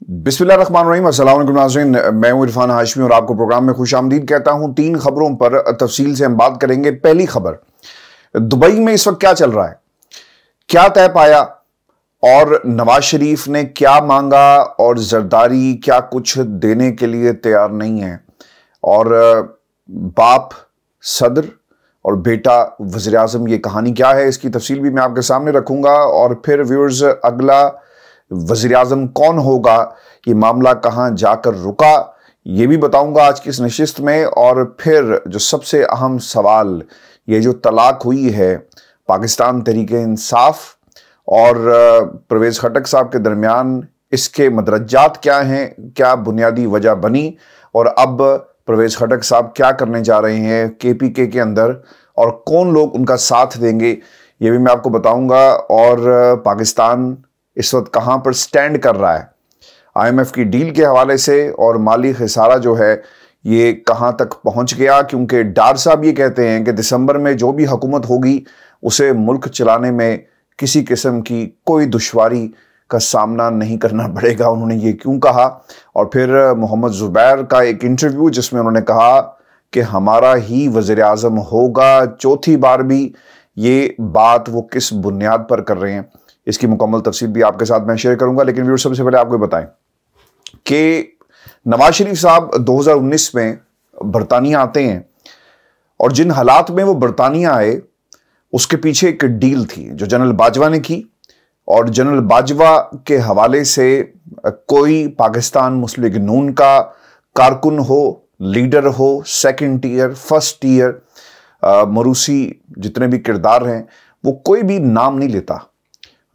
बिस्मिल्लाहिर्रहमानिर्रहीम, अस्सलाम वालेकुम नाज़रीन। मैं हूं इरफान हाशमी और आपको प्रोग्राम में खुशामदीद कहता हूं। 3 खबरों पर तफसील से हम बात करेंगे। पहली खबर, दुबई में इस वक्त क्या चल रहा है, क्या तय पाया और नवाज शरीफ ने क्या मांगा और जरदारी क्या कुछ देने के लिए तैयार नहीं है, और बाप सदर और बेटा वज़ीर आज़म, ये कहानी क्या है, इसकी तफसील भी मैं आपके सामने रखूंगा। और फिर व्यूअर्स, अगला वज़ीर आज़म कौन होगा, ये मामला कहां जाकर रुका, ये भी बताऊंगा आज की इस नशिस्त में। और फिर जो सबसे अहम सवाल, ये जो तलाक हुई है पाकिस्तान तहरीके इंसाफ और परवेज़ खटक साहब के दरमियान, इसके मदरजात क्या हैं, क्या बुनियादी वजह बनी, और अब परवेज़ खटक साहब क्या करने जा रहे हैं KPK के अंदर, और कौन लोग उनका साथ देंगे, ये भी मैं आपको बताऊंगा। और पाकिस्तान इस वक्त कहां पर स्टैंड कर रहा है IMF की डील के हवाले से, और माली खसारा जो है ये कहां तक पहुंच गया, क्योंकि डार साहब ये कहते हैं कि दिसंबर में जो भी हुकूमत होगी उसे मुल्क चलाने में किसी किस्म की कोई दुश्वारी का सामना नहीं करना पड़ेगा। उन्होंने ये क्यों कहा? और फिर मोहम्मद जुबैर का एक इंटरव्यू जिसमें उन्होंने कहा कि हमारा ही वज़ीर आज़म होगा चौथी बार भी, ये बात वो किस बुनियाद पर कर रहे हैं, इसकी मुकम्मल तफसील भी आपके साथ मैं शेयर करूंगा। लेकिन व्यूअर्स, सबसे पहले आपको बताएं कि नवाज शरीफ साहब 2019 में बरतानिया आते हैं, और जिन हालात में वो बरतानिया आए उसके पीछे एक डील थी जो जनरल बाजवा ने की। और जनरल बाजवा के हवाले से कोई पाकिस्तान मुस्लिम लीग नून का कारकुन हो, लीडर हो, सेकंड टीयर, फर्स्ट टीयर, मरूसी जितने भी किरदार हैं, वो कोई भी नाम नहीं लेता।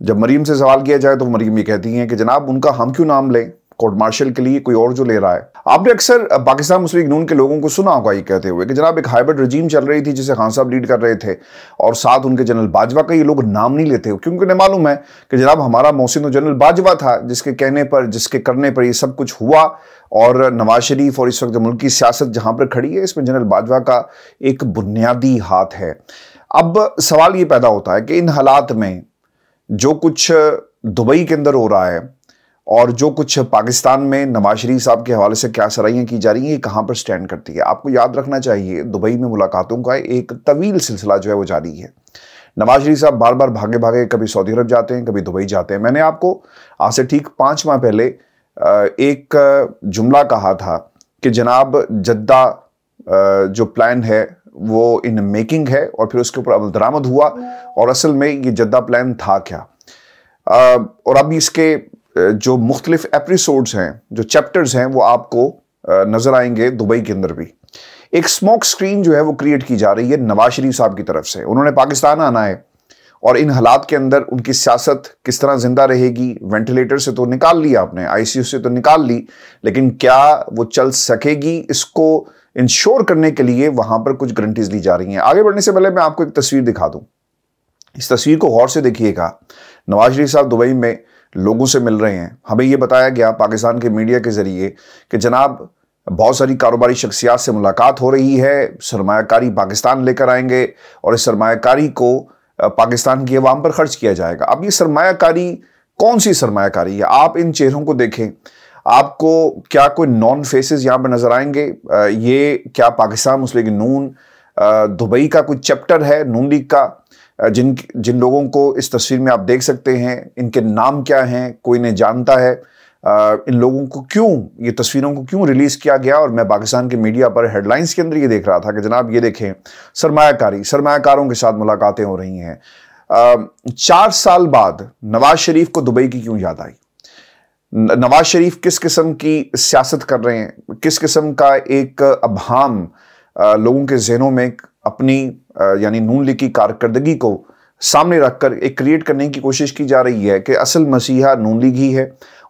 जब मरीम से सवाल किया जाए तो मरीम ये कहती हैं कि जनाब उनका हम क्यों नाम लें, कोर्ट मार्शल के लिए कोई और जो ले रहा है। आपने अक्सर पाकिस्तान मुस्लिम लीग नून के लोगों को सुना होगा ये कहते हुए कि जनाब एक हाइब्रिड रजीम चल रही थी जिसे खान साहब लीड कर रहे थे, और साथ उनके जनरल बाजवा का ये लोग नाम नहीं लेते, क्योंकि उन्हें मालूम है कि जनाब हमारा मोहसिन तो जनरल बाजवा था जिसके कहने पर, जिसके करने पर ये सब कुछ हुआ। और नवाज शरीफ और इस वक्त मुल्क की सियासत जहां पर खड़ी है, इसमें जनरल बाजवा का एक बुनियादी हाथ है। अब सवाल ये पैदा होता है कि इन हालात में जो कुछ दुबई के अंदर हो रहा है और जो कुछ पाकिस्तान में नवाज शरीफ साहब के हवाले से क्या सराहियां की जा रही हैं, ये कहां पर स्टैंड करती है। आपको याद रखना चाहिए, दुबई में मुलाकातों का एक तवील सिलसिला जो है वो जारी है। नवाज शरीफ साहब बार बार भागे भागे कभी सऊदी अरब जाते हैं, कभी दुबई जाते हैं। मैंने आपको आज से ठीक 5 माह पहले एक जुमला कहा था कि जनाब जद्दा जो प्लान है वो इन मेकिंग है, और फिर उसके ऊपर अमल दरामद हुआ, और असल में ये जद्दा प्लान था क्या। और अब इसके जो मुख्तलिफ एपिसोड्स हैं, जो चैप्टर्स हैं, वो आपको नजर आएंगे दुबई के अंदर भी। एक स्मोक स्क्रीन जो है वो क्रिएट की जा रही है नवाज शरीफ साहब की तरफ से। उन्होंने पाकिस्तान आना है, और इन हालात के अंदर उनकी सियासत किस तरह जिंदा रहेगी। वेंटिलेटर से तो निकाल लिया आपने, ICU से तो निकाल ली, लेकिन क्या वो चल सकेगी, इसको इंश्योर करने के लिए वहां पर कुछ गारंटीज दी जा रही हैं। आगे बढ़ने से पहले मैं आपको एक तस्वीर दिखा दूं। इस तस्वीर को गौर से देखिएगा। नवाज शरीफ साहब दुबई में लोगों से मिल रहे हैं। हमें यह बताया गया पाकिस्तान के मीडिया के जरिए कि जनाब बहुत सारी कारोबारी शख्सियात से मुलाकात हो रही है, सरमायाकारी पाकिस्तान लेकर आएंगे, और इस सरमायाकारी को पाकिस्तान की अवाम पर खर्च किया जाएगा। अब ये सरमायाकारी कौन सी सरमायाकारी है? आप इन चेहरों को देखें, आपको क्या कोई नॉन फेसेस यहां पर नजर आएंगे? ये क्या पाकिस्तान मुस्लिम लीग नून दुबई का कोई चैप्टर है नून लीग का? जिन लोगों को इस तस्वीर में आप देख सकते हैं, इनके नाम क्या हैं, कोई नहीं जानता है। इन लोगों को क्यों, ये तस्वीरों को क्यों रिलीज किया गया? और मैं पाकिस्तान के मीडिया पर हेडलाइंस के अंदर ये देख रहा था कि जनाब ये देखें, सरमायाकारों के साथ मुलाकातें हो रही हैं। 4 साल बाद नवाज शरीफ को दुबई की क्यों याद आई? नवाज शरीफ किस किस्म की सियासत कर रहे हैं, किस किस्म का एक अबहाम लोगों के जहनों में अपनी यानी नून लीग की कारकर्दगी को सामने रखकर एक क्रिएट करने की कोशिश की जा रही है कि असल मसीहा नून लीग ही है,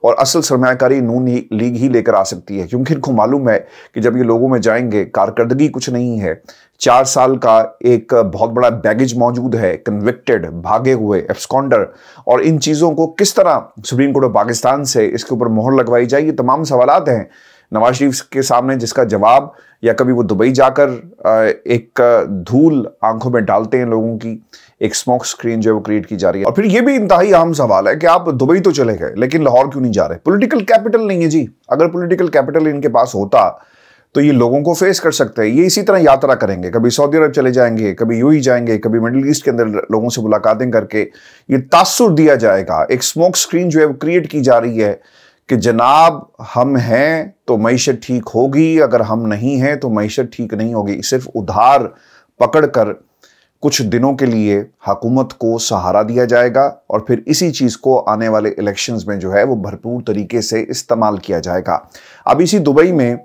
और असल सरमायाकारी नून लीग ही लेकर आ सकती है। क्योंकि इनको मालूम है कि जब ये लोगों में जाएंगे, कारकर्दगी कुछ नहीं है, 4 साल का एक बहुत बड़ा बैगेज मौजूद है, कन्विक्टेड, भागे हुए, एब्सकॉन्डर, और इन चीज़ों को किस तरह सुप्रीम कोर्ट ऑफ पाकिस्तान से इसके ऊपर मोहर लगवाई जाए, ये तमाम सवालात हैं नवाज शरीफ के सामने, जिसका जवाब या कभी वो दुबई जाकर एक धूल आंखों में डालते हैं लोगों की, एक स्मोक स्क्रीन जो है वो क्रिएट की जा रही है। और फिर ये भी इंतहाई अहम सवाल है कि आप दुबई तो चले गए लेकिन लाहौर क्यों नहीं जा रहे? पॉलिटिकल कैपिटल नहीं है जी। अगर पॉलिटिकल कैपिटल इनके पास होता तो ये लोगों को फेस कर सकते हैं। ये इसी तरह यात्रा करेंगे, कभी सऊदी अरब चले जाएंगे, कभी यूएई जाएंगे, कभी मिडिल ईस्ट के अंदर लोगों से मुलाकातें करके ये तासुर दिया जाएगा। एक स्मोक स्क्रीन जो है वो क्रिएट की जा रही है कि जनाब हम हैं तो मईशत ठीक होगी, अगर हम नहीं हैं तो मईशत ठीक नहीं होगी। सिर्फ उधार पकड़कर कुछ दिनों के लिए हुकूमत को सहारा दिया जाएगा और फिर इसी चीज को आने वाले इलेक्शंस में जो है वो भरपूर तरीके से इस्तेमाल किया जाएगा। अब इसी दुबई में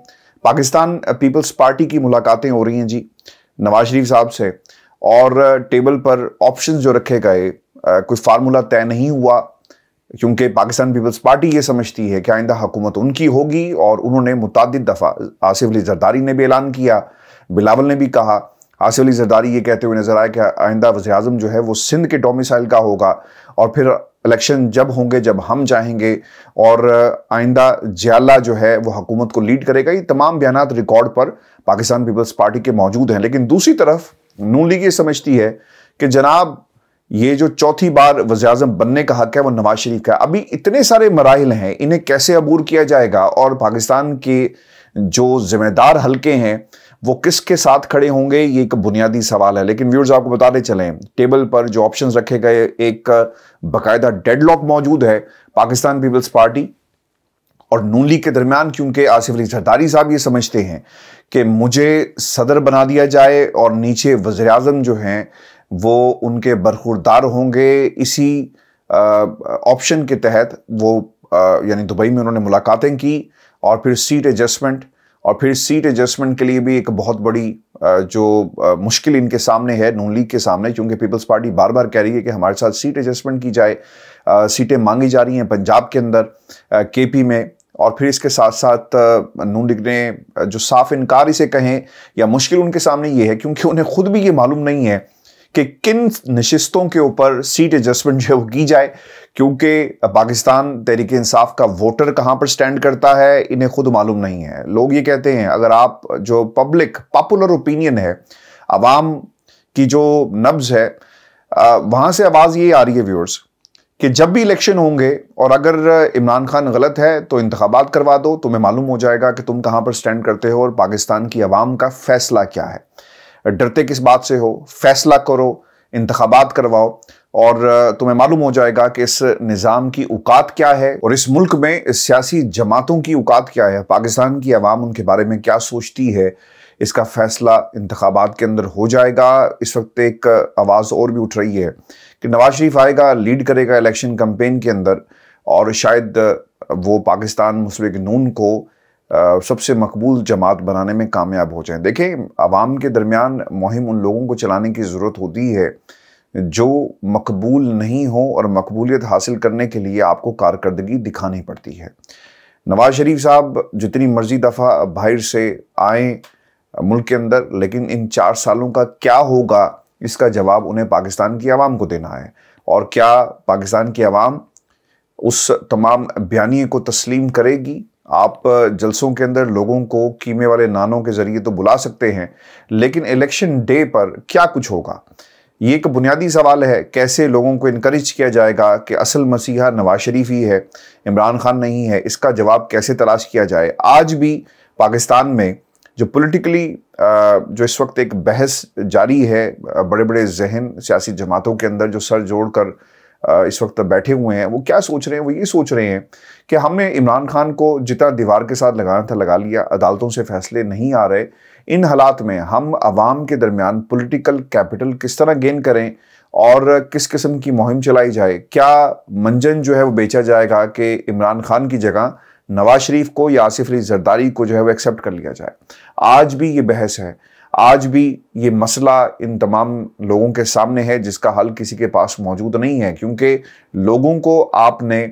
पाकिस्तान पीपल्स पार्टी की मुलाकातें हो रही हैं जी नवाज शरीफ साहब से, और टेबल पर ऑप्शंस जो रखे गए, कोई फार्मूला तय नहीं हुआ, क्योंकि पाकिस्तान पीपल्स पार्टी ये समझती है कि आइंदा हुकूमत उनकी होगी। और उन्होंने मुतादिद दफ़ा, आसिफ अली जरदारी ने भी ऐलान किया, बिलावल ने भी कहा, आसिफ अली जरदारी ये कहते हुए नजर आया कि आइंदा वज़ीर-ए-आज़म जो है वो सिंध के डोमिसाइल का होगा और फिर इलेक्शन जब होंगे, जब हम चाहेंगे, और आइंदा जियाला जो है वो हुकूमत को लीड करेगा। ये तमाम बयानात रिकॉर्ड पर पाकिस्तान पीपल्स पार्टी के मौजूद हैं। लेकिन दूसरी तरफ नून लीग ये समझती है कि जनाब ये जो चौथी बार वज़ीर-ए-आज़म बनने का हक है वो नवाज शरीफ का है। अभी इतने सारे मराहिल हैं, इन्हें कैसे अबूर किया जाएगा और पाकिस्तान के जो जिम्मेदार हल्के हैं वो किसके साथ खड़े होंगे, ये एक बुनियादी सवाल है। लेकिन व्यूअर्स आपको बताते चलें, टेबल पर जो ऑप्शंस रखे गए, एक बाकायदा डेडलॉक मौजूद है पाकिस्तान पीपल्स पार्टी और नून लीग के दरमियान, क्योंकि आसिफ अली जरदारी साहब ये समझते हैं कि मुझे सदर बना दिया जाए और नीचे वज़ीर-ए-आज़म जो हैं वो उनके बरखुरदार होंगे। इसी ऑप्शन के तहत वो यानी दुबई में उन्होंने मुलाकातें की और फिर सीट एडजस्टमेंट, और फिर सीट एडजस्टमेंट के लिए भी एक बहुत बड़ी जो मुश्किल इनके सामने है नून लीग के सामने, क्योंकि पीपल्स पार्टी बार बार कह रही है कि हमारे साथ सीट एडजस्टमेंट की जाए। सीटें मांगी जा रही हैं पंजाब के अंदर, केपी में, और फिर इसके साथ साथ नून लीग ने जो साफ इनकार इसे कहें या मुश्किल उनके सामने ये है, क्योंकि उन्हें खुद भी ये मालूम नहीं है कि किन नशिस्तों के ऊपर सीट एडजस्टमेंट जो है वो की जाए, क्योंकि पाकिस्तान तहरीक इंसाफ का वोटर कहां पर स्टैंड करता है इन्हें खुद मालूम नहीं है। लोग ये कहते हैं, अगर आप जो पॉपुलर ओपिनियन है, आवाम की जो नब्ज है, वहां से आवाज ये आ रही है व्यूअर्स कि जब भी इलेक्शन होंगे और अगर इमरान खान गलत है तो इंतखाबात करवा दो, तुम्हें मालूम हो जाएगा कि तुम कहां पर स्टैंड करते हो और पाकिस्तान की आवाम का फैसला क्या है। डरते किस बात से हो, फैसला करो, इंतखाबात करवाओ और तुम्हें मालूम हो जाएगा कि इस निज़ाम की औकात क्या है और इस मुल्क में इस सियासी जमातों की औकात क्या है, पाकिस्तान की आवाम उनके बारे में क्या सोचती है। इसका फैसला इंतखाबात के अंदर हो जाएगा। इस वक्त एक आवाज़ और भी उठ रही है कि नवाज शरीफ आएगा, लीड करेगा इलेक्शन कैंपेन के अंदर और शायद वो पाकिस्तान मुस्लिम लीग नून को सबसे मकबूल जमात बनाने में कामयाब हो जाएं। देखें, आवाम के दरमियान मुहिम उन लोगों को चलाने की ज़रूरत होती है जो मकबूल नहीं हो, और मकबूलियत हासिल करने के लिए आपको कारकर्दगी दिखानी पड़ती है। नवाज शरीफ साहब जितनी मर्जी दफ़ा बाहर से आए मुल्क के अंदर, लेकिन इन 4 सालों का क्या होगा इसका जवाब उन्हें पाकिस्तान की आवाम को देना है। और क्या पाकिस्तान की आवाम उस तमाम बयानिए को तस्लीम करेगी? आप जलसों के अंदर लोगों को कीमे वाले नानों के जरिए तो बुला सकते हैं, लेकिन इलेक्शन डे पर क्या कुछ होगा, ये एक बुनियादी सवाल है। कैसे लोगों को इनकरेज किया जाएगा कि असल मसीहा नवाज शरीफ ही है, इमरान खान नहीं है, इसका जवाब कैसे तलाश किया जाए। आज भी पाकिस्तान में जो पॉलिटिकली जो इस वक्त एक बहस जारी है, बड़े बड़े जहन सियासी जमातों के अंदर जो सर जोड़कर इस वक्त बैठे हुए हैं, वो क्या सोच रहे हैं? वो ये सोच रहे हैं कि हमने इमरान खान को जितना दीवार के साथ लगाना था लगा लिया, अदालतों से फैसले नहीं आ रहे। इन हालात में हम आवाम के दरमियान पॉलिटिकल कैपिटल किस तरह गेन करें और किस किस्म की मुहिम चलाई जाए? क्या मंजन जो है वो बेचा जाएगा कि इमरान खान की जगह नवाज शरीफ को या आसिफ अली जरदारी को जो है वो एक्सेप्ट कर लिया जाए? आज भी ये बहस है, आज भी ये मसला इन तमाम लोगों के सामने है जिसका हल किसी के पास मौजूद नहीं है, क्योंकि लोगों को आपने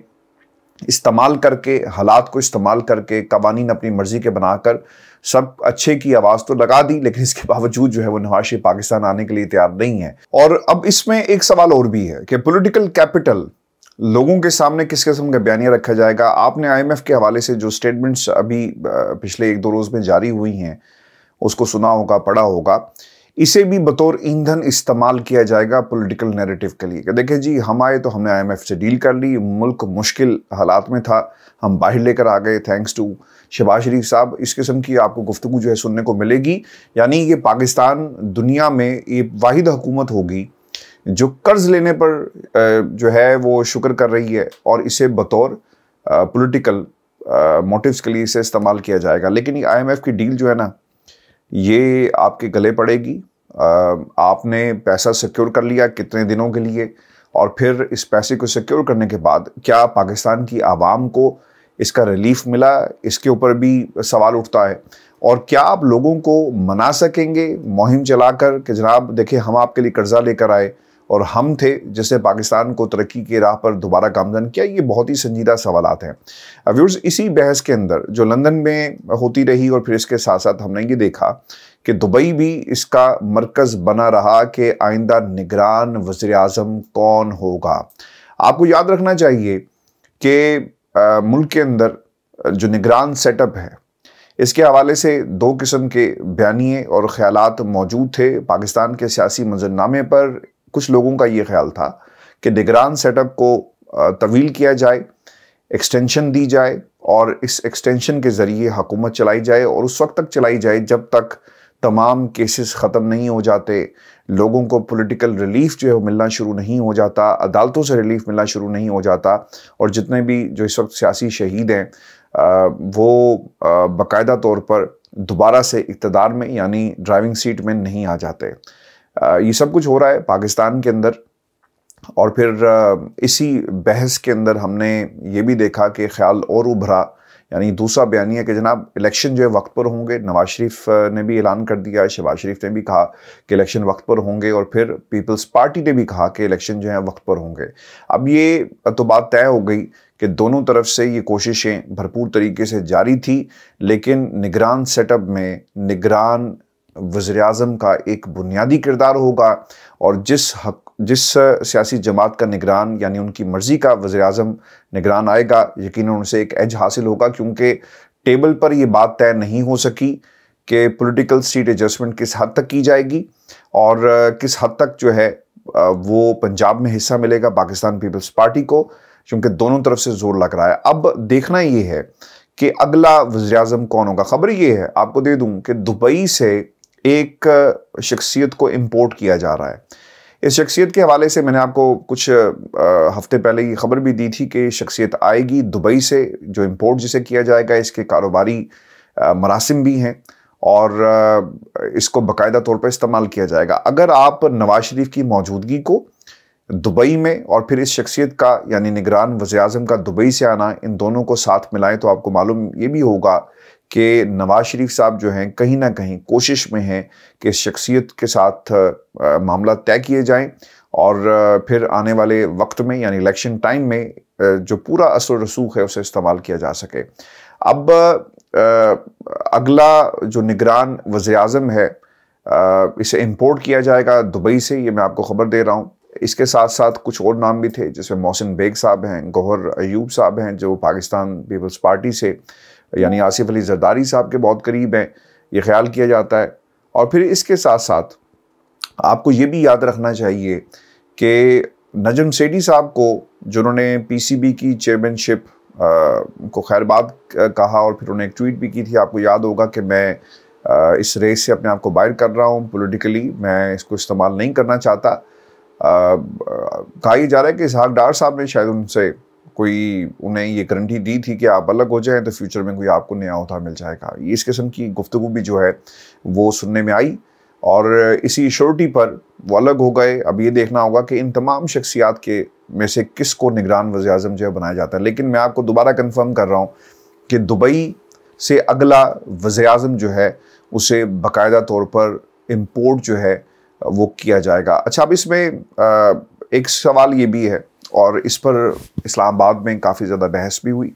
इस्तेमाल करके, हालात को इस्तेमाल करके, कवानीन अपनी मर्जी के बनाकर सब अच्छे की आवाज़ तो लगा दी, लेकिन इसके बावजूद जो है वो नवाज शरीफ पाकिस्तान आने के लिए तैयार नहीं है। और अब इसमें एक सवाल और भी है कि पॉलिटिकल कैपिटल लोगों के सामने किस किस्म का बयानिया रखा जाएगा? आपने आईएमएफ के हवाले से जो स्टेटमेंट्स अभी पिछले 1-2 रोज में जारी हुई हैं, उसको सुना होगा, पढ़ा होगा। इसे भी बतौर ईंधन इस्तेमाल किया जाएगा पॉलिटिकल नैरेटिव के लिए कि देखिए जी, हम आए तो हमने आईएमएफ से डील कर ली, मुल्क मुश्किल हालात में था, हम बाहर लेकर आ गए थैंक्स टू शहबाज शरीफ साहब। इस किस्म की आपको गुफ्तगू जो है सुनने को मिलेगी। यानी ये पाकिस्तान दुनिया में ये वाहिद हुकूमत होगी जो कर्ज लेने पर जो है वो शुक्र कर रही है और इसे बतौर पॉलिटिकल मोटिव्स के लिए इसे इस्तेमाल किया जाएगा। लेकिन ये आईएमएफ की डील जो है ना, ये आपके गले पड़ेगी। आपने पैसा सिक्योर कर लिया कितने दिनों के लिए, और फिर इस पैसे को सिक्योर करने के बाद क्या पाकिस्तान की आवाम को इसका रिलीफ मिला, इसके ऊपर भी सवाल उठता है। और क्या आप लोगों को मना सकेंगे मुहिम चलाकर कि जनाब देखिए, हम आपके लिए कर्जा लेकर आए और हम थे जिसने पाकिस्तान को तरक्की की राह पर दोबारा गामजन किया? ये बहुत ही संजीदा सवालात हैं व्यूअर्स। इसी बहस के अंदर जो लंदन में होती रही और फिर इसके साथ साथ हमने ये देखा कि दुबई भी इसका मरकज बना रहा कि आइंदा निगरान वज़ीर आज़म कौन होगा। आपको याद रखना चाहिए कि मुल्क के अंदर जो निगरान सेटअप है, इसके हवाले से 2 किस्म के बयानिए और ख्यालात मौजूद थे पाकिस्तान के सियासी मंजरनामे पर। कुछ लोगों का ये ख्याल था कि निगरान सेटअप को तवील किया जाए, एक्सटेंशन दी जाए और इस एक्सटेंशन के ज़रिए हुकूमत चलाई जाए और उस वक्त तक चलाई जाए जब तक तमाम केसेस ख़त्म नहीं हो जाते, लोगों को पॉलिटिकल रिलीफ जो है वो मिलना शुरू नहीं हो जाता, अदालतों से रिलीफ मिलना शुरू नहीं हो जाता, और जितने भी जो इस वक्त सियासी शहीद हैं वो बाकायदा तौर पर दोबारा से इक़्तिदार में यानी ड्राइविंग सीट में नहीं आ जाते। ये सब कुछ हो रहा है पाकिस्तान के अंदर। और फिर इसी बहस के अंदर हमने ये भी देखा कि ख्याल और उभरा, यानी दूसरा बयानिया कि जनाब इलेक्शन जो है वक्त पर होंगे। नवाज शरीफ ने भी ऐलान कर दिया, शहबाज शरीफ ने भी कहा कि इलेक्शन वक्त पर होंगे, और फिर पीपल्स पार्टी ने भी कहा कि इलेक्शन जो है वक्त पर होंगे। अब ये तो बात तय हो गई कि दोनों तरफ से ये कोशिशें भरपूर तरीके से जारी थी, लेकिन निगरान सेटअप में निगरान वज़ीर आज़म का एक बुनियादी किरदार होगा, और जिस सियासी जमात का निगरान यानी उनकी मर्ज़ी का वज़ीर आज़म निगरान आएगा, यकीनन उनसे एक एज हासिल होगा, क्योंकि टेबल पर यह बात तय नहीं हो सकी कि पॉलिटिकल सीट एडजस्टमेंट किस हद तक की जाएगी और किस हद तक जो है वो पंजाब में हिस्सा मिलेगा पाकिस्तान पीपल्स पार्टी को, क्योंकि दोनों तरफ से जोर लग रहा है। अब देखना ये है कि अगला वज़ीर आज़म कौन होगा। खबर ये है, आपको दे दूं कि दुबई से एक शख्सियत को इंपोर्ट किया जा रहा है। इस शख्सियत के हवाले से मैंने आपको कुछ हफ्ते पहले ये खबर भी दी थी कि शख्सियत आएगी दुबई से, जो इंपोर्ट जिसे किया जाएगा इसके कारोबारी मरासिम भी हैं और इसको बाकायदा तौर पर इस्तेमाल किया जाएगा। अगर आप नवाज शरीफ की मौजूदगी को दुबई में और फिर इस शख्सियत का यानी निगरान वज़ीर आज़म का दुबई से आना, इन दोनों को साथ मिलाएं तो आपको मालूम ये भी होगा कि नवाज शरीफ साहब जो हैं कहीं ना कहीं कोशिश में हैं कि इस शख्सियत के साथ मामला तय किए जाएं और फिर आने वाले वक्त में यानी इलेक्शन टाइम में जो पूरा असर रसूख है उसे इस्तेमाल किया जा सके। अब अगला जो निगरान वज़ीर आज़म है इसे इंपोर्ट किया जाएगा दुबई से, ये मैं आपको खबर दे रहा हूँ। इसके साथ साथ कुछ और नाम भी थे जिसमें मोहसिन बेग साहब हैं, गौहर अयूब साहब हैं जो पाकिस्तान पीपल्स पार्टी से यानी आसिफ अली जरदारी साहब के बहुत करीब हैं, ये ख्याल किया जाता है। और फिर इसके साथ साथ आपको ये भी याद रखना चाहिए कि नजम सेठी साहब को जिन्होंने पीसीबी की चेयरमैनशिप को खैरबाद कहा और फिर उन्होंने एक ट्वीट भी की थी, आपको याद होगा कि मैं इस रेस से अपने आप को बाहर कर रहा हूँ, पॉलिटिकली मैं इसको इस्तेमाल नहीं करना चाहता। कहा यह जा रहा है कि इसहाक डार साहब ने शायद उनसे उन्हें ये गारंटी दी थी कि आप अलग हो जाएं तो फ्यूचर में कोई आपको नया उतार मिल जाएगा। इस किस्म की गुफ्तगू भी जो है वो सुनने में आई और इसी श्योरिटी पर वो अलग हो गए। अब ये देखना होगा कि इन तमाम शख्सियात के में से किस को निगरान वज़ीर आज़म जो है बनाया जाता है। लेकिन मैं आपको दोबारा कंफर्म कर रहा हूँ कि दुबई से अगला वज़ीर आज़म जो है उसे बाकायदा तौर पर इम्पोर्ट जो है वो किया जाएगा। अच्छा, अब इसमें एक सवाल ये भी है और इस पर इस्लामाबाद में काफ़ी ज़्यादा बहस भी हुई।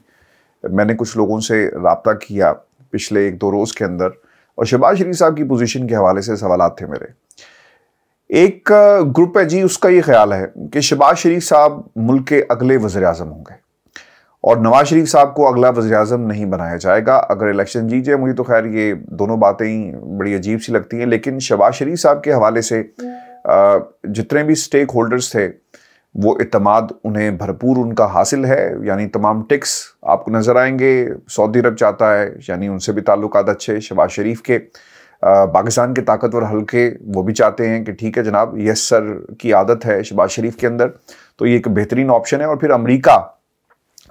मैंने कुछ लोगों से रब्ता किया पिछले 1-2 रोज़ के अंदर और शहबाज शरीफ साहब की पोजीशन के हवाले से सवालात थे मेरे। एक ग्रुप है जी, उसका ये ख्याल है कि शहबाज शरीफ साहब मुल्क के अगले वज़ीर आज़म होंगे और नवाज शरीफ साहब को अगला वज़ीर आज़म नहीं बनाया जाएगा अगर इलेक्शन जीत जाए। मुझे तो खैर ये दोनों बातें ही बड़ी अजीब सी लगती हैं, लेकिन शहबाज शरीफ साहब के हवाले से जितने भी स्टेक होल्डर्स थे वो इत्मीनान उन्हें भरपूर उनका हासिल है, यानी तमाम टिक्स आपको नज़र आएंगे। सऊदी अरब चाहता है, यानी उनसे भी ताल्लुकात अच्छे शहबाज शरीफ के। पाकिस्तान के ताकतवर हल्के वो भी चाहते हैं कि ठीक है जनाब, यस सर की आदत है शहबाज शरीफ के अंदर, तो ये एक बेहतरीन ऑप्शन है। और फिर अमेरिका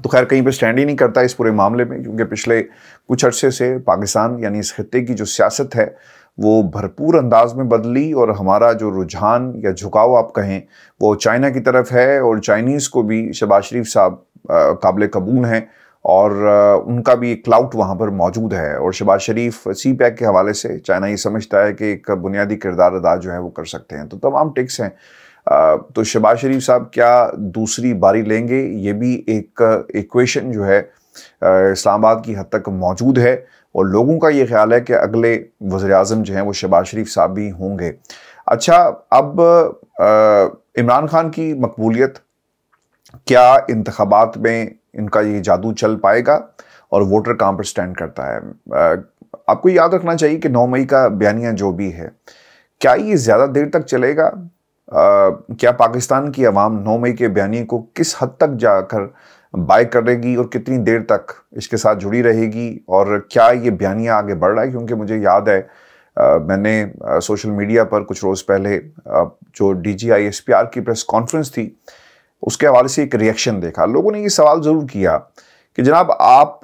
तो खैर कहीं पे स्टैंड ही नहीं करता इस पूरे मामले में, क्योंकि पिछले कुछ अरसे से पाकिस्तान यानी इस खित्ते की जो सियासत है वो भरपूर अंदाज में बदली और हमारा जो रुझान या झुकाव आप कहें वो चाइना की तरफ है। और चाइनीज़ को भी शहबाज शरीफ साहब काबिल कबूल हैं और उनका भी एक क्लाउट वहाँ पर मौजूद है। और शहबाज शरीफ सी पैक के हवाले से चाइना ये समझता है कि एक बुनियादी किरदार अदा जो है वो कर सकते हैं, तो तमाम टिक्स हैं। तो शहबाज शरीफ साहब क्या दूसरी बारी लेंगे, ये भी एक इक्वेशन जो है इस्लामाबाद की हद तक मौजूद है और लोगों का ये ख्याल है कि अगले वज़ीर आज़म जो हैं वो शहबाज शरीफ साहब भी होंगे। अच्छा, अब इमरान खान की मकबूलियत, क्या इंतखाबात में इनका ये जादू चल पाएगा और वोटर कहाँ पर स्टैंड करता है? आपको याद रखना चाहिए कि 9 मई का बयानिया जो भी है, क्या ये ज़्यादा देर तक चलेगा? क्या पाकिस्तान की आवाम 9 मई के बयानिए को किस हद तक जाकर बाय करेगी और कितनी देर तक इसके साथ जुड़ी रहेगी, और क्या ये बयानिया आगे बढ़ रहा है? क्योंकि मुझे याद है मैंने सोशल मीडिया पर कुछ रोज़ पहले जो DGISPR की प्रेस कॉन्फ्रेंस थी उसके हवाले से एक रिएक्शन देखा। लोगों ने ये सवाल ज़रूर किया कि जनाब, आप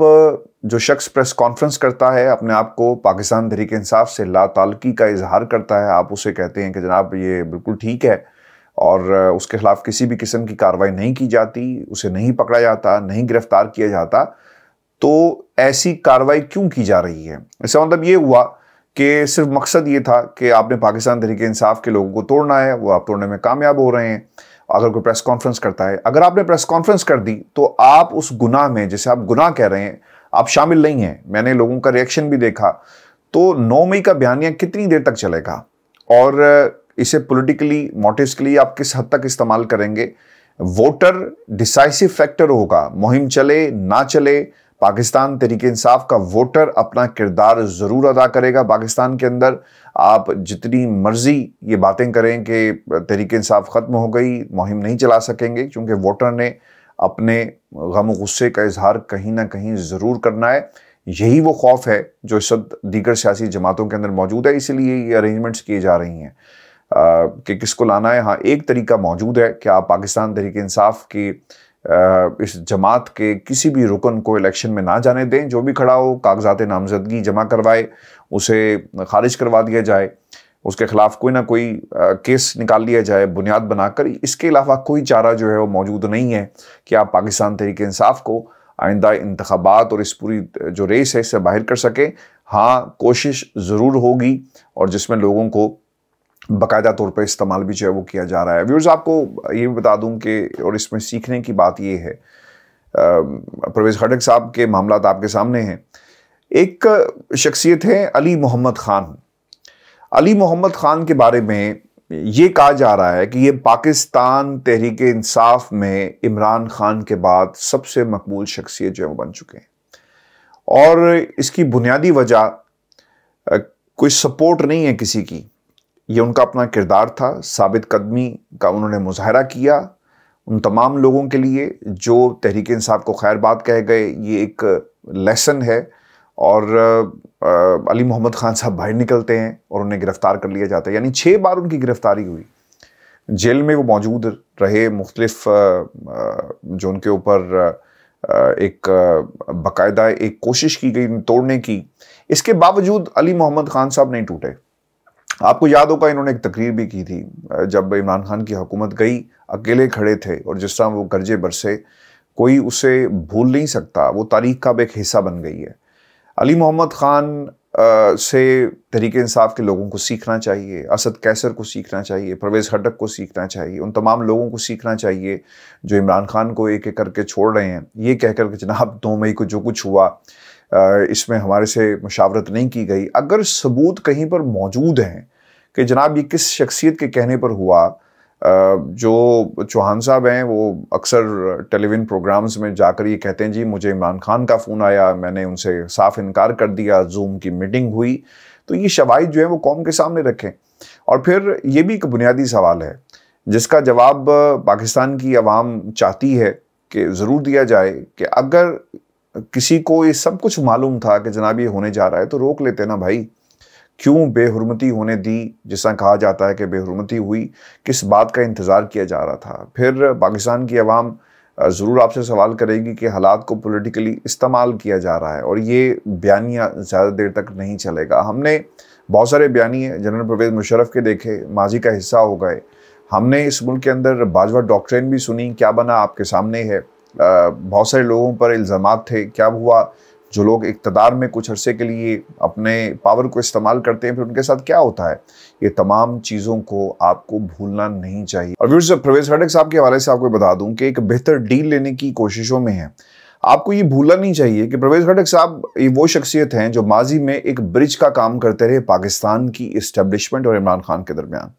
जो शख्स प्रेस कॉन्फ्रेंस करता है, अपने आप को पाकिस्तान तहरीक इंसाफ से लाताल्लुकी का इजहार करता है, आप उसे कहते हैं कि जनाब ये बिल्कुल ठीक है और उसके खिलाफ किसी भी किस्म की कार्रवाई नहीं की जाती, उसे नहीं पकड़ा जाता, नहीं गिरफ्तार किया जाता, तो ऐसी कार्रवाई क्यों की जा रही है? इसका मतलब ये हुआ कि सिर्फ मकसद ये था कि आपने पाकिस्तान तहरीक इंसाफ के लोगों को तोड़ना है, वो आप तोड़ने में कामयाब हो रहे हैं। अगर कोई प्रेस कॉन्फ्रेंस करता है, अगर आपने प्रेस कॉन्फ्रेंस कर दी तो आप उस गुनाह में, जैसे आप गुनाह कह रहे हैं, आप शामिल नहीं हैं। मैंने लोगों का रिएक्शन भी देखा। तो 9 मई का बयानिया कितनी देर तक चलेगा और इसे पॉलिटिकली मोटिव्स के लिए आप किस हद तक इस्तेमाल करेंगे? वोटर डिसाइसिव फैक्टर होगा, मुहिम चले ना चले, पाकिस्तान तहरीक इंसाफ का वोटर अपना किरदार ज़रूर अदा करेगा पाकिस्तान के अंदर। आप जितनी मर्जी ये बातें करें कि तहरीक इंसाफ ख़त्म हो गई, मुहिम नहीं चला सकेंगे, क्योंकि वोटर ने अपने गम गुस्से का इजहार कहीं ना कहीं ज़रूर करना है। यही वो खौफ है जो इस वक्त दीगर सियासी जमातों के अंदर मौजूद है, इसीलिए ये अरेंजमेंट्स किए जा रही हैं कि किसको लाना है। हाँ, एक तरीका मौजूद है कि आप पाकिस्तान तहरीक इंसाफ की इस जमात के किसी भी रुकन को इलेक्शन में ना जाने दें। जो भी खड़ा हो कागजात नामजदगी जमा करवाए, उसे खारिज करवा दिया जाए, उसके खिलाफ कोई ना कोई केस निकाल लिया जाए बुनियाद बनाकर। इसके अलावा कोई चारा जो है वो मौजूद नहीं है कि आप पाकिस्तान तहरीक इंसाफ को आइंदा इंतखाबात और इस पूरी जो रेस है इससे बाहर कर सकें। हाँ, कोशिश ज़रूर होगी और जिसमें लोगों को बाकायदा तौर पर इस्तेमाल भी जो है वो किया जा रहा है। व्यूअर्स, आपको ये भी बता दूं कि और इसमें सीखने की बात ये है, परवेज़ खटक साहब के मामला आपके सामने हैं। एक शख्सियत है अली मोहम्मद खान। अली मोहम्मद खान के बारे में ये कहा जा रहा है कि ये पाकिस्तान तहरीक इंसाफ में इमरान खान के बाद सबसे मकबूल शख्सियत जो है वो बन चुके हैं और इसकी बुनियादी वजह कोई सपोर्ट नहीं है किसी की। ये उनका अपना किरदार था, साबित कदमी का उन्होंने मुजाहरा किया उन तमाम लोगों के लिए जो तहरीक इंसाफ को खैर बात कह गए। ये एक लेसन है और अली मोहम्मद खान साहब बाहर निकलते हैं और उन्हें गिरफ्तार कर लिया जाता है। यानी 6 बार उनकी गिरफ्तारी हुई, जेल में वो मौजूद रहे, मुख्तलिफ जो उनके ऊपर एक बाकायदा एक कोशिश की गई तोड़ने की। इसके बावजूद अली मोहम्मद खान साहब नहीं टूटे। आपको याद होगा इन्होंने एक तकरीर भी की थी जब इमरान खान की हुकूमत गई, अकेले खड़े थे और जिस तरह वो गरजे बरसे, कोई उसे भूल नहीं सकता, वो तारीख का एक हिस्सा बन गई है। अली मोहम्मद खान से तहरीक इंसाफ के लोगों को सीखना चाहिए, असद कैसर को सीखना चाहिए, परवेज़ खटक को सीखना चाहिए, उन तमाम लोगों को सीखना चाहिए जो इमरान खान को एक एक करके छोड़ रहे हैं, ये कहकर कि जनाब 2 मई को जो कुछ हुआ इसमें हमारे से मुशावरत नहीं की गई। अगर सबूत कहीं पर मौजूद हैं कि जनाब ये किस शख्सियत के कहने पर हुआ। जो चौहान साहब हैं वो अक्सर टेलीविजन प्रोग्राम्स में जाकर ये कहते हैं जी मुझे इमरान खान का फ़ोन आया, मैंने उनसे साफ इनकार कर दिया, जूम की मीटिंग हुई। तो ये शवाहिद जो है वो कौम के सामने रखें। और फिर ये भी एक बुनियादी सवाल है जिसका जवाब पाकिस्तान की आवाम चाहती है कि ज़रूर दिया जाए कि अगर किसी को ये सब कुछ मालूम था कि जनाब ये होने जा रहा है तो रोक लेते ना भाई, क्यों बेहुरमती होने दी। जिस कहा जाता है कि बेहुरमती हुई, किस बात का इंतज़ार किया जा रहा था। फिर पाकिस्तान की आवाम ज़रूर आपसे सवाल करेगी कि हालात को पॉलिटिकली इस्तेमाल किया जा रहा है और ये बयानिया ज़्यादा देर तक नहीं चलेगा। हमने बहुत सारे बयानिए जनरल परवेज़ मुशर्रफ के देखे, माजी का हिस्सा हो गए। हमने इस मुल्क के अंदर बाजवा डॉक्ट्रिन भी सुनी, क्या बना आपके सामने है। बहुत सारे लोगों पर इल्ज़ामात थे, क्या हुआ। जो लोग इक़्तिदार में कुछ अरसे के लिए अपने पावर को इस्तेमाल करते हैं फिर उनके साथ क्या होता है। ये तमाम चीज़ों को आपको भूलना नहीं चाहिए। और व्यूअर्स, परवेज़ खटक साहब के हवाले से आपको बता दूं कि एक बेहतर डील लेने की कोशिशों में है। आपको ये भूलना नहीं चाहिए कि परवेज़ खटक साहब ये वो शख्सियत हैं जो माजी में एक ब्रिज का काम करते रहे पाकिस्तान की इस्टेब्लिशमेंट और इमरान खान के दरमियान,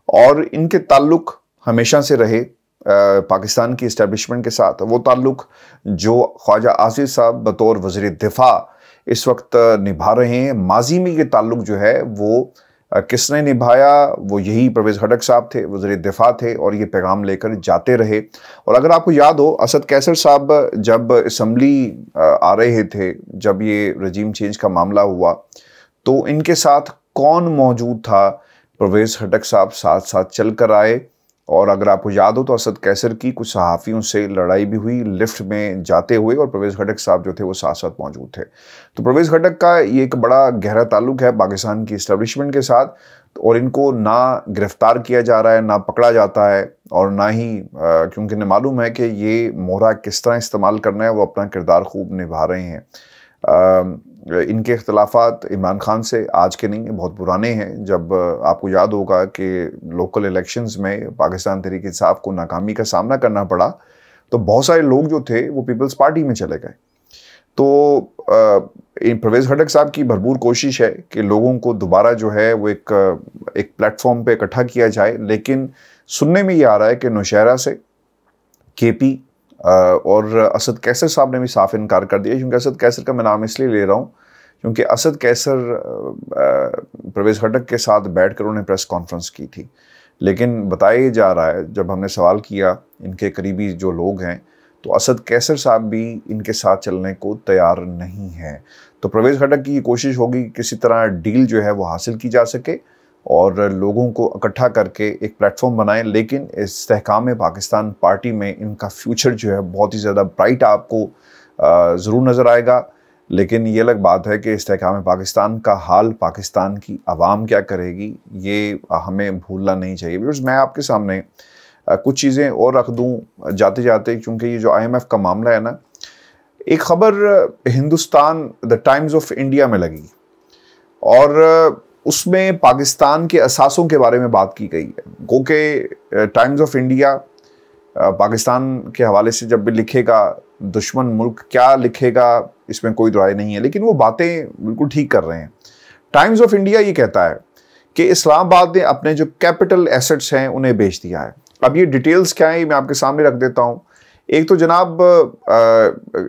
और इनके ताल्लुक हमेशा से रहे पाकिस्तान की इस्टेब्लिशमेंट के साथ। वो ताल्लुक जो ख्वाजा आसिफ साहब बतौर वज़ीर दिफा इस वक्त निभा रहे हैं, माजी में ये ताल्लुक जो है वो किसने निभाया, वो यही परवेज़ खटक साहब थे, वज़ीर दिफा थे और ये पैगाम लेकर जाते रहे। और अगर आपको याद हो, असद कैसर साहब जब असम्बली आ रहे थे, जब ये रजीम चेंज का मामला हुआ, तो इनके साथ कौन मौजूद था। परवेज़ खटक साहब साथ साथ चल कर आए। और अगर आपको याद हो तो असद कैसर की कुछ सहाफ़ियों से लड़ाई भी हुई लिफ्ट में जाते हुए, और परवेज़ खटक साहब जो थे वो साथ साथ मौजूद थे। तो परवेज़ खटक का ये एक बड़ा गहरा ताल्लुक है पाकिस्तान की इस्टेब्लिशमेंट के साथ, और इनको ना गिरफ्तार किया जा रहा है, ना पकड़ा जाता है, और ना ही क्योंकि इन्हें मालूम है कि ये मोहरा किस तरह इस्तेमाल करना है, वो अपना किरदार खूब निभा रहे हैं। इनके इख्तलाफात इमरान खान से आज के नहीं, बहुत पुराने हैं। जब आपको याद होगा कि लोकल इलेक्शंस में पाकिस्तान तहरीक इंसाफ को नाकामी का सामना करना पड़ा, तो बहुत सारे लोग जो थे वो पीपल्स पार्टी में चले गए। तो परवेज़ खटक साहब की भरपूर कोशिश है कि लोगों को दोबारा जो है वो एक प्लेटफॉर्म पे इकट्ठा किया जाए, लेकिन सुनने में ये आ रहा है कि नौशहरा से केपी और असद कैसर साहब ने भी साफ इनकार कर दिया। क्योंकि असद कैसर का मैं नाम इसलिए ले रहा हूँ क्योंकि असद कैसर परवेज़ खटक के साथ बैठकर उन्होंने प्रेस कॉन्फ्रेंस की थी, लेकिन बताया जा रहा है, जब हमने सवाल किया इनके करीबी जो लोग हैं, तो असद कैसर साहब भी इनके साथ चलने को तैयार नहीं है। तो परवेज़ खटक की ये कोशिश होगी किसी तरह डील जो है वो हासिल की जा सके और लोगों को इकट्ठा करके एक प्लेटफॉर्म बनाएं। लेकिन इस्तेहकाम पाकिस्तान पार्टी में इनका फ्यूचर जो है बहुत ही ज़्यादा ब्राइट आपको ज़रूर नज़र आएगा। लेकिन ये अलग बात है कि इस्तेहकाम पाकिस्तान का हाल पाकिस्तान की आवाम क्या करेगी, ये हमें भूलना नहीं चाहिए। बिकॉज़ मैं आपके सामने कुछ चीज़ें और रख दूँ जाते जाते, क्योंकि ये जो IMF का मामला है ना, एक ख़बर Hindustan the times of India में लगी और उसमें पाकिस्तान के असासों के बारे में बात की गई है। गो के टाइम्स ऑफ इंडिया पाकिस्तान के हवाले से जब भी लिखेगा, दुश्मन मुल्क क्या लिखेगा इसमें कोई राय नहीं है, लेकिन वो बातें बिल्कुल ठीक कर रहे हैं। टाइम्स ऑफ इंडिया ये कहता है कि इस्लामाबाद ने अपने जो कैपिटल एसेट्स हैं उन्हें बेच दिया है। अब ये डिटेल्स क्या है मैं आपके सामने रख देता हूँ। एक तो जनाब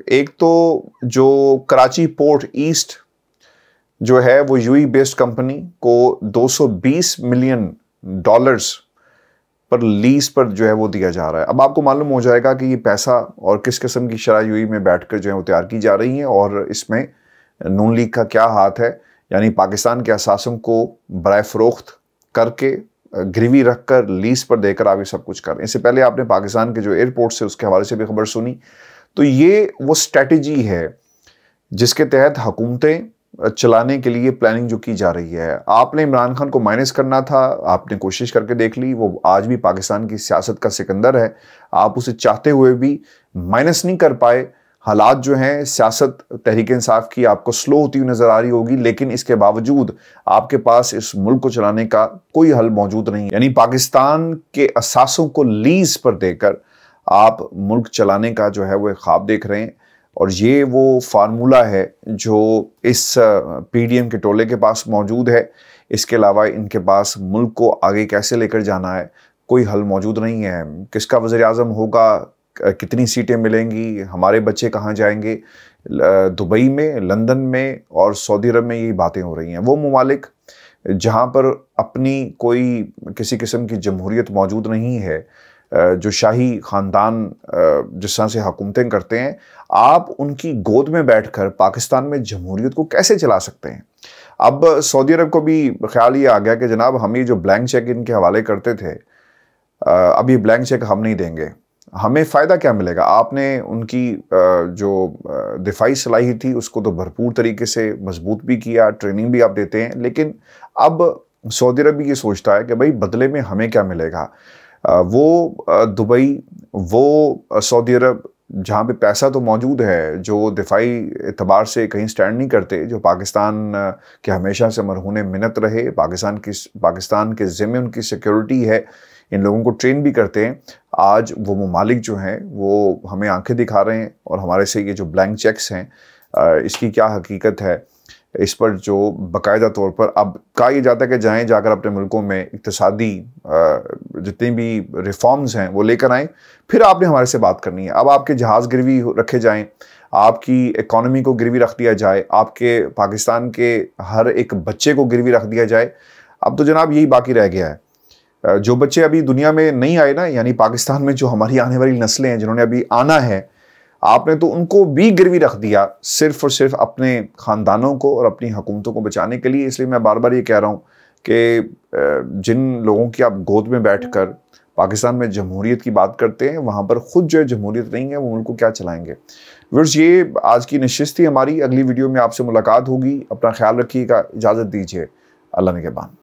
एक तो जो कराची पोर्ट ईस्ट जो है वो यूएई बेस्ड कंपनी को $220 मिलियन पर लीज पर जो है वो दिया जा रहा है। अब आपको मालूम हो जाएगा कि ये पैसा और किस किस्म की शरह यूएई में बैठकर जो है वो तैयार की जा रही हैं और इसमें नून लीग का क्या हाथ है। यानी पाकिस्तान के असासों को बराए फरोख्त करके गिरवी रखकर लीज पर देकर आप ये सब कुछ कर रहे हैं। इससे पहले आपने पाकिस्तान के जो एयरपोर्ट से उसके हवाले से भी खबर सुनी। तो ये वो स्ट्रेटजी है जिसके तहत हुकूमतें चलाने के लिए प्लानिंग जो की जा रही है। आपने इमरान खान को माइनस करना था, आपने कोशिश करके देख ली, वो आज भी पाकिस्तान की सियासत का सिकंदर है। आप उसे चाहते हुए भी माइनस नहीं कर पाए। हालात जो हैं, सियासत तहरीक इंसाफ की आपको स्लो होती हुई नजर आ रही होगी, लेकिन इसके बावजूद आपके पास इस मुल्क को चलाने का कोई हल मौजूद नहीं। यानी पाकिस्तान के असासों को लीज पर देकर आप मुल्क चलाने का जो है वो एक ख्वाब देख रहे हैं। और ये वो फार्मूला है जो इस पीडीएम के टोले के पास मौजूद है। इसके अलावा इनके पास मुल्क को आगे कैसे लेकर जाना है कोई हल मौजूद नहीं है। किसका वज़ीर आज़म होगा, कितनी सीटें मिलेंगी, हमारे बच्चे कहाँ जाएंगे, दुबई में, लंदन में और सऊदी अरब में यही बातें हो रही हैं। वो ममालिक जहाँ पर अपनी कोई किसी किस्म की जमहूरियत मौजूद नहीं है, जो शाही ख़ानदान जिस तरह से हुकूमतें करते हैं, आप उनकी गोद में बैठकर पाकिस्तान में जमहूरियत को कैसे चला सकते हैं। अब सऊदी अरब को भी ख्याल ये आ गया कि जनाब हम ये जो ब्लैंक चेक इनके हवाले करते थे, अब ये ब्लैंक चेक हम नहीं देंगे, हमें फ़ायदा क्या मिलेगा। आपने उनकी जो दिफाई सलाहियत थी उसको तो भरपूर तरीके से मजबूत भी किया, ट्रेनिंग भी आप देते हैं, लेकिन अब सऊदी अरब भी ये सोचता है कि भाई बदले में हमें क्या मिलेगा। वो दुबई, वो सऊदी अरब जहाँ पे पैसा तो मौजूद है, जो दिफाई एतबार से कहीं स्टैंड नहीं करते, जो पाकिस्तान के हमेशा से मरहून मिन्नत रहे, पाकिस्तान के ज़िम्मे उनकी सिक्योरिटी है, इन लोगों को ट्रेन भी करते हैं, आज वो ममालिक जो हैं वो हमें आंखें दिखा रहे हैं और हमारे से ये जो ब्लैंक चेक्स हैं इसकी क्या हकीकत है, इस पर जो बाकायदा तौर पर अब कहा यह जाता है कि जाएँ, जाकर अपने मुल्कों में इक़्तिसादी जितनी भी रिफॉर्म्स हैं वो लेकर आएँ, फिर आपने हमारे से बात करनी है। अब आपके जहाज़ गिरवी रखे जाएँ, आपकी इकॉनमी को गिरवी रख दिया जाए, आपके पाकिस्तान के हर एक बच्चे को गिरवी रख दिया जाए। अब तो जनाब यही बाकी रह गया है। जो बच्चे अभी दुनिया में नहीं आए ना, यानी पाकिस्तान में जो हमारी आने वाली नस्लें हैं जिन्होंने अभी आना है, आपने तो उनको भी गिरवी रख दिया सिर्फ और सिर्फ अपने ख़ानदानों को और अपनी हुकूमतों को बचाने के लिए। इसलिए मैं बार बार ये कह रहा हूँ कि जिन लोगों की आप गोद में बैठकर पाकिस्तान में जमहूरियत की बात करते हैं, वहाँ पर ख़ुद जो है जमहूरियत नहीं है, वो मुल्क को क्या चलाएंगे। व्यूअर्स, ये आज की नशिस्त थी हमारी। अगली वीडियो में आपसे मुलाकात होगी। अपना ख्याल रखिएगा, इजाज़त दीजिए। अल्लाह निगहबान।